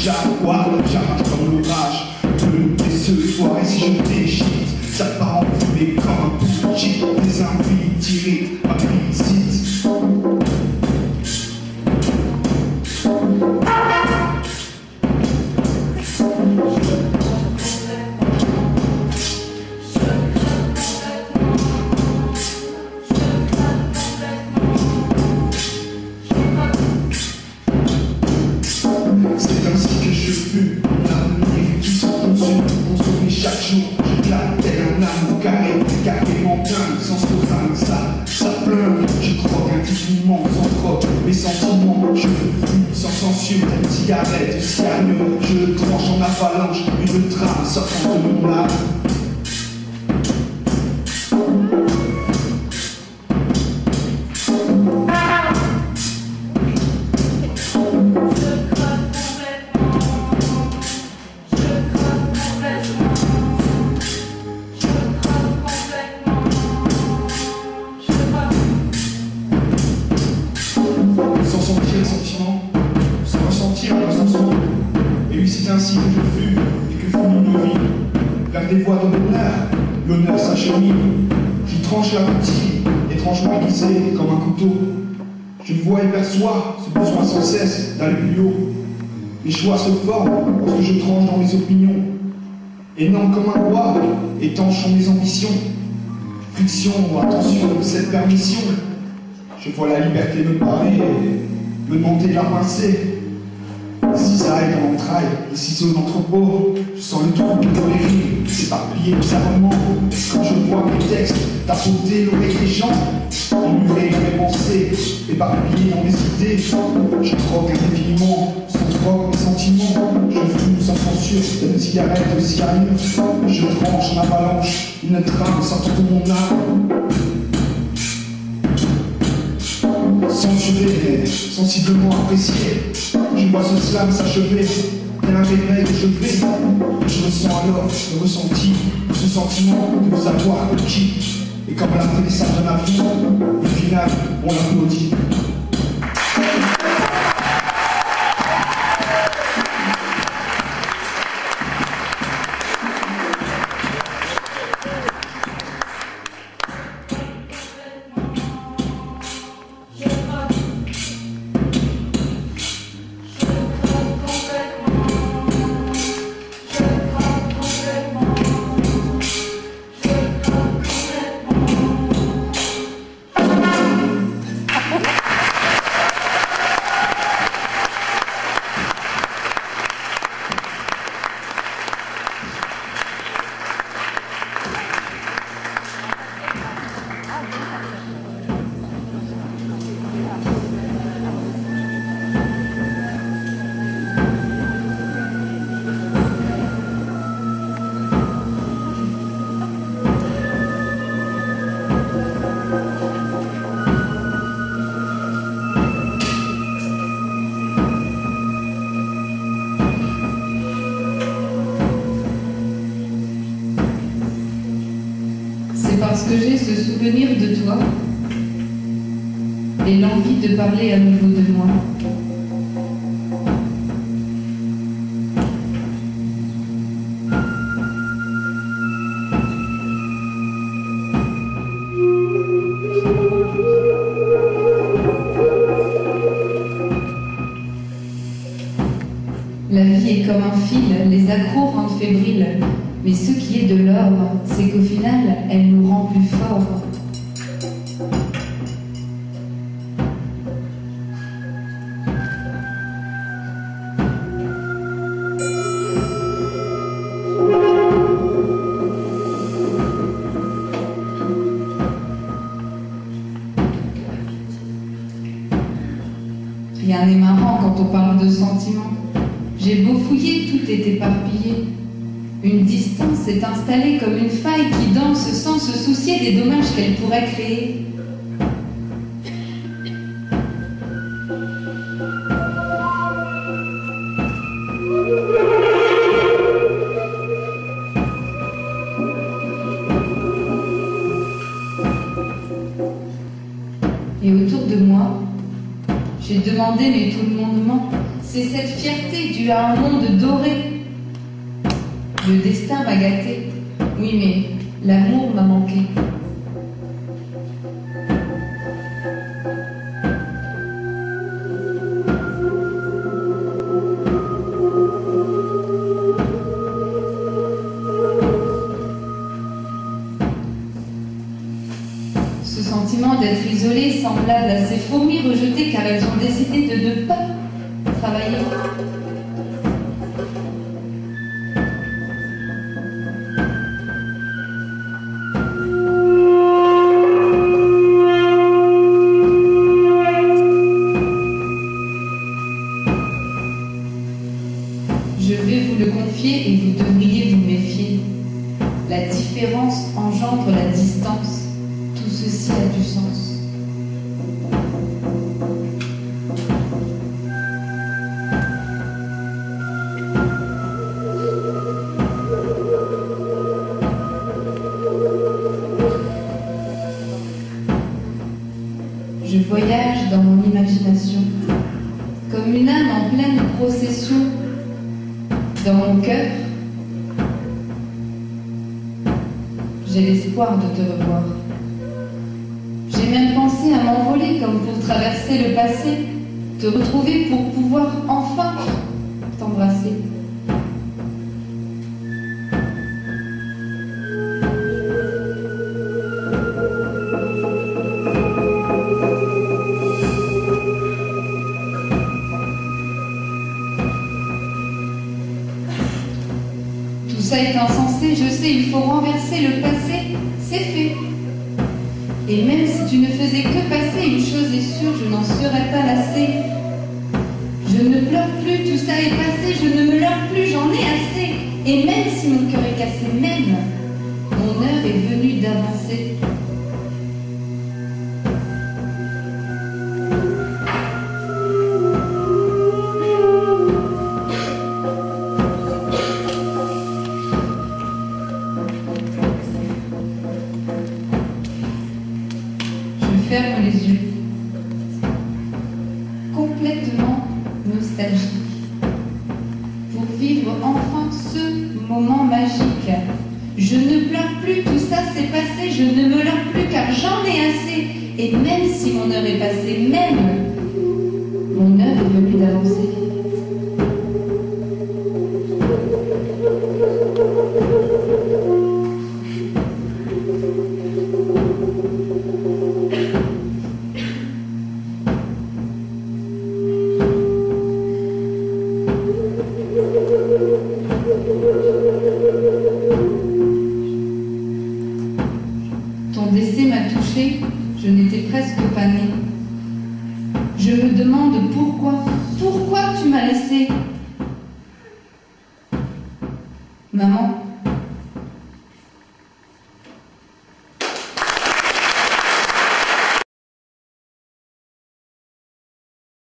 jaguar, j'arrache comme l'orage. De ce soir, et si je déchite, ça part en fumée comme un bullshit. Des envies tirées à visite. C'est ainsi que je fume l'avenir qui s'en consume, consommer chaque jour. J'éclate tel un âme carré mental, sans se ça pleure. Je croque intimement, sans croque mes sentiments. Je fume sans censure, une cigarette, une cyanure. Je tranche en avalanche, une trame sortant de mon âme. Sans ressentir la sensation. Et oui, c'est ainsi que je fume et que finit nos vies. Vers des voies de l'honneur, l'honneur s'achemine. J'y tranche la routine, étrangement aiguisée comme un couteau. Je vois et perçois ce besoin sans cesse d'aller plus haut. Mes choix se forment lorsque je tranche dans mes opinions. Énorme comme un roi, étanches sont mes ambitions. Friction, attention, cette permission. Je vois la liberté me parer, me monter la pincée. Cisaille dans l'entraille, les ciseaux d'entrepôt. Je sens le trouble dans les rimes, s'éparpiller bizarrement. Quand je vois mes textes tapoter l'oreille des gens, emmurés dans mes pensées, éparpillés dans mes idées. Je croque indéfiniment, sans drogue mes sentiments. Je fume sans censure, d'une cigarette de cyanure. Je tranche ma avalanche, une trame sortant de mon âme. Censuré, mais sensiblement apprécié. Je vois ce slam s'achever, tel un réveil que je vais. Je ressens alors le ressenti, ce sentiment de vous avoir conquis. Et comme à l'atterrissage d'un avion, au final, on l'applaudit. Parce que j'ai ce souvenir de toi et l'envie de parler à nouveau de moi. La vie est comme un fil, les accros rendent fébriles. Mais ce qui est de l'or, c'est qu'au final, elle nous rend plus forts. Rien n'est marrant quand on parle de sentiments. J'ai beau fouiller, tout est éparpillé. Une distance s'est installée comme une faille qui danse sans se soucier des dommages qu'elle pourrait créer. Et autour de moi, j'ai demandé, mais tout le monde ment. C'est cette fierté due à un monde doré. Le destin m'a gâté, oui, mais l'amour m'a manqué. Ce sentiment d'être isolé, semblable à ces fourmis rejetées car elles ont décidé de ne pas travailler. Je vais vous le confier et vous devriez vous méfier. La différence engendre la distance. Tout ceci a du sens. Je voyage dans mon imagination, comme une âme en pleine procession. Dans mon cœur, j'ai l'espoir de te revoir. J'ai même pensé à m'envoler comme pour traverser le passé, te retrouver pour pouvoir enfin t'embrasser. Tout ça est insensé, je sais, il faut renverser le passé, c'est fait. Et même si tu ne faisais que passer, une chose est sûre, je n'en serais pas lassée. Je ne pleure plus, tout ça est passé, je ne me leurre plus, j'en ai assez. Et même si mon cœur est cassé, même, mon heure est venue d'avancer. Je ferme les yeux, complètement nostalgique, pour vivre enfin ce moment magique. Je ne pleure plus, tout ça c'est passé, je ne me leurre plus car j'en ai assez. Et même si mon heure est passée, même, mon heure est venue d'avancer. Ton décès m'a touchée, je n'étais presque pas née. Je me demande pourquoi tu m'as laissée. Maman,